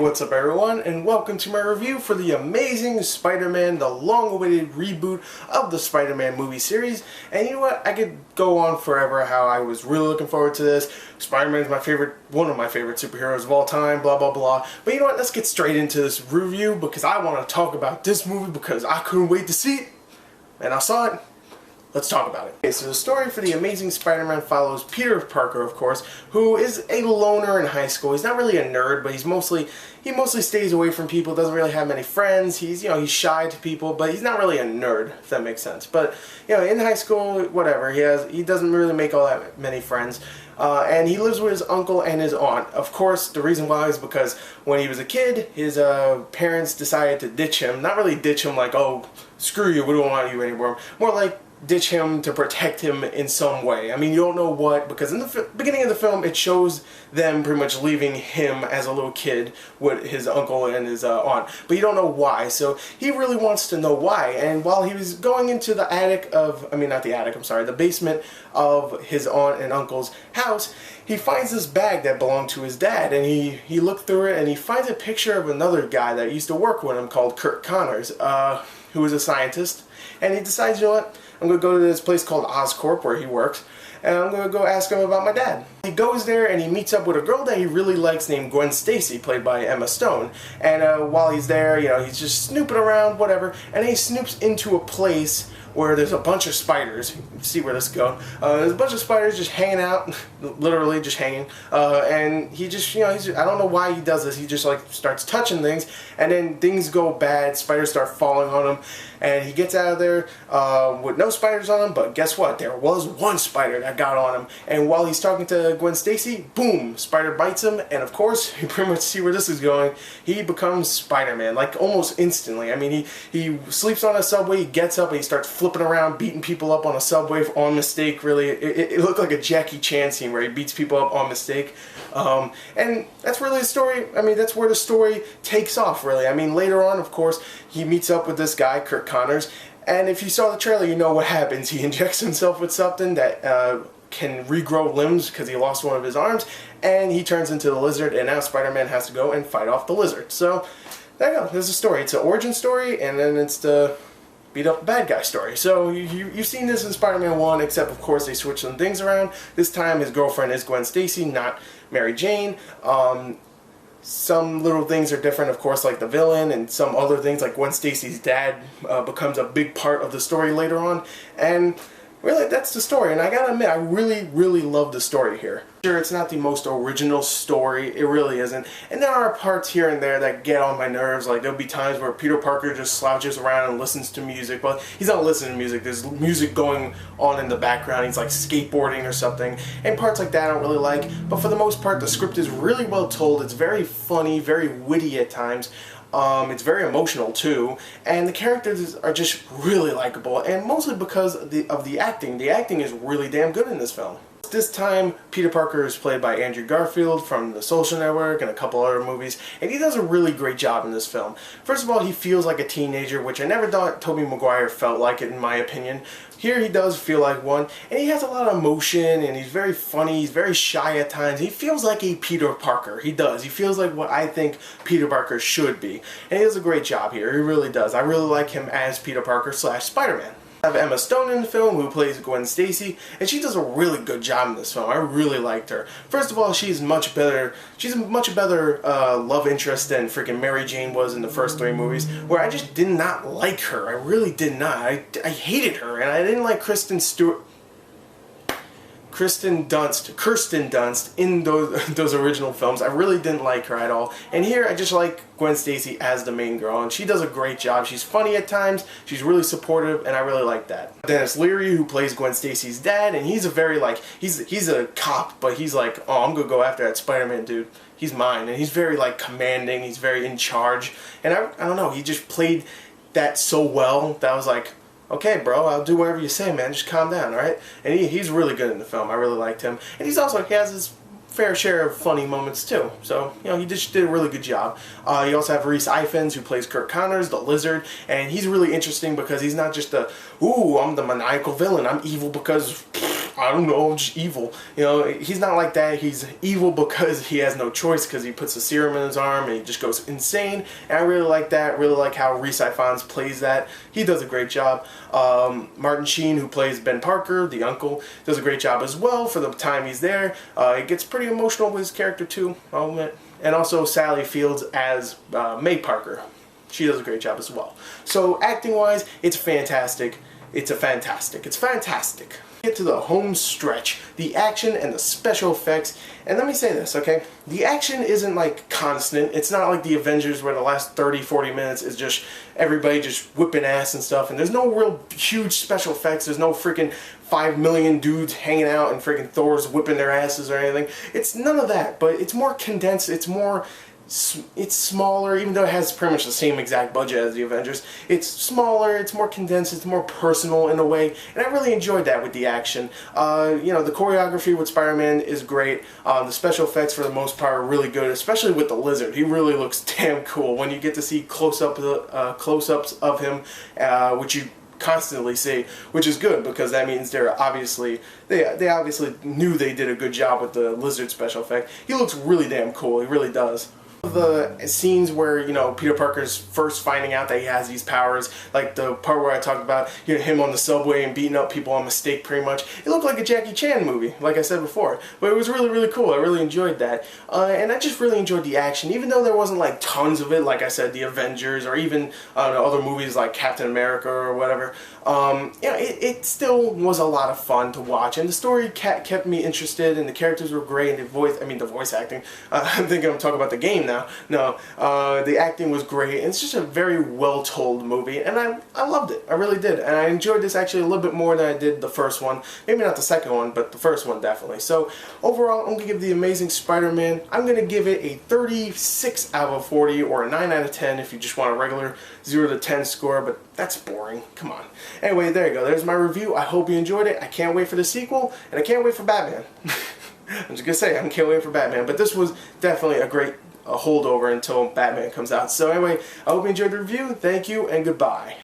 what's up everyone, and welcome to my review for the Amazing Spider-Man, the long-awaited reboot of the Spider-Man movie series. And you know what, I could go on forever how I was really looking forward to this. Spider-Man's one of my favorite superheroes of all time, blah blah blah. But you know what, let's get straight into this review because I want to talk about this movie because I couldn't wait to see it. And I saw it. Let's talk about it. Okay, so the story for The Amazing Spider-Man follows Peter Parker, of course, who is a loner in high school. He's not really a nerd, but he mostly stays away from people, doesn't really have many friends. He's shy to people, but he's not really a nerd, if that makes sense. But, in high school, whatever, he doesn't really make all that many friends. And he lives with his uncle and his aunt. Of course, the reason why is because when he was a kid, his parents decided to ditch him. Not really ditch him like, oh, screw you, we don't want you anymore. More like ditch him to protect him in some way. I mean, you don't know what, because in the beginning of the film, it shows them pretty much leaving him as a little kid with his uncle and his aunt. But you don't know why, so he really wants to know why. And while he was going into the the basement of his aunt and uncle's house, he finds this bag that belonged to his dad, and he looked through it, and he finds a picture of another guy that used to work with him called Curt Connors, who was a scientist, and he decides, you know what, I'm going to go to this place called Oscorp where he works, and I'm going to go ask him about my dad. He goes there and he meets up with a girl that he really likes named Gwen Stacy, played by Emma Stone. And while he's there, he's just snooping around, whatever, and he snoops into a place where there's a bunch of spiders. You can see where this is going. There's a bunch of spiders just hanging out, literally just hanging. And he just, I don't know why he does this. He just starts touching things, and then things go bad. Spiders start falling on him, and he gets out of there with no spiders on him. But guess what? There was one spider that got on him. And while he's talking to Gwen Stacy, boom, spider bites him. And of course, you pretty much see where this is going. He becomes Spider-Man, like almost instantly. I mean, he sleeps on a subway. He gets up and he starts flipping around, beating people up on a subway on mistake. Really, it looked like a Jackie Chan scene where he beats people up on mistake. And that's really the story. I mean, that's where the story takes off, really. I mean, later on, of course, he meets up with this guy, Curt Connors, and if you saw the trailer, you know what happens. He injects himself with something that can regrow limbs because he lost one of his arms, and he turns into the Lizard, and now Spider-Man has to go and fight off the Lizard. So, there you go. There's a story. It's an origin story, and then it's the beat up bad guy story. So you've seen this in Spider-Man 1, except of course they switched some things around. This time his girlfriend is Gwen Stacy, not Mary Jane. Some little things are different, of course, like the villain, and some other things like Gwen Stacy's dad becomes a big part of the story later on. And really, that's the story, and I gotta admit, I really, really love the story here. Sure, it's not the most original story, it really isn't, and there are parts here and there that get on my nerves. Like, there'll be times where Peter Parker just slouches around and listens to music, but he's not listening to music, there's music going on in the background, he's like skateboarding or something, and parts like that I don't really like, but for the most part, the script is really well told. It's very funny, very witty at times. It's very emotional too, and the characters are just really likable, and mostly because of the acting. The acting is really damn good in this film. This time, Peter Parker is played by Andrew Garfield from The Social Network and a couple other movies, and he does a really great job in this film. First of all, he feels like a teenager, which I never thought Tobey Maguire felt like it, in my opinion. Here he does feel like one, and he has a lot of emotion, and he's very funny, he's very shy at times. He feels like a Peter Parker. He does. He feels like what I think Peter Parker should be. And he does a great job here. He really does. I really like him as Peter Parker / Spider-Man. I have Emma Stone in the film, who plays Gwen Stacy, and she does a really good job in this film. I really liked her. First of all, she's a much better love interest than freaking Mary Jane was in the first 3 movies, where I just did not like her. I really did not. I hated her, and I didn't like Kirsten Dunst in those original films. I really didn't like her at all. And here I just like Gwen Stacy as the main girl, and she does a great job. She's funny at times, she's really supportive, and I really like that. Dennis Leary, who plays Gwen Stacy's dad, and he's a very he's a cop, but he's like, oh, I'm gonna go after that Spider-Man dude. He's mine. And he's very commanding, he's very in charge. And I don't know, he just played that so well that I was like, okay, bro, I'll do whatever you say, man. Just calm down, alright? And he's really good in the film. I really liked him. And he has his fair share of funny moments, too. So, he just did a really good job. You also have Rhys Ifans, who plays Curt Connors, the Lizard. And he's really interesting because he's not just ooh, I'm the maniacal villain. I'm evil because I don't know, I'm just evil. You know, he's not like that. He's evil because he has no choice, because he puts a serum in his arm and he just goes insane. And I really like that. I really like how Rhys Ifans plays that. He does a great job. Martin Sheen, who plays Ben Parker, the uncle, does a great job as well for the time he's there. It gets pretty emotional with his character too, I'll admit. And also Sally Fields as May Parker. She does a great job as well. So acting-wise, it's fantastic. It's fantastic. Get to the home stretch, the action and the special effects. And let me say this, okay? The action isn't like constant. It's not like the Avengers where the last 30-40 minutes is just everybody just whipping ass and stuff, and there's no real huge special effects. There's no freaking 5 million dudes hanging out and freaking Thor's whipping their asses or anything. It's none of that, but it's more condensed. It's smaller, even though it has pretty much the same exact budget as the Avengers. It's smaller, it's more condensed, it's more personal in a way, and I really enjoyed that with the action. You know, the choreography with Spider-Man is great. The special effects for the most part are really good, especially with the Lizard. He really looks damn cool when you get to see close-ups of him, which you constantly see, which is good because that means they obviously knew they did a good job with the Lizard special effect. He looks really damn cool, he really does. The scenes where, you know, Peter Parker's first finding out that he has these powers, like the part where I talked about, you know, him on the subway and beating up people on mistake pretty much, it looked like a Jackie Chan movie, like I said before, but it was really cool. I really enjoyed that, and I just really enjoyed the action, even though there wasn't like tons of it, like I said, the Avengers, or even other movies like Captain America or whatever. You know, it still was a lot of fun to watch, and the story kept me interested, and the characters were great, and the voice acting, I'm thinking I'm talking about the game now. No, the acting was great, and it's just a very well-told movie, and I loved it. I really did, and I enjoyed this actually a little bit more than I did the first one. Maybe not the second one, but the first one definitely. So overall, I'm going to give The Amazing Spider-Man, I'm going to give it a 36 out of 40, or a 9 out of 10 if you just want a regular 0 to 10 score, but that's boring. Come on. Anyway, there you go. There's my review. I hope you enjoyed it. I can't wait for the sequel, and I can't wait for Batman. I'm just going to say, I can't wait for Batman, but this was definitely a holdover until Batman comes out. So anyway, I hope you enjoyed the review. Thank you, and goodbye.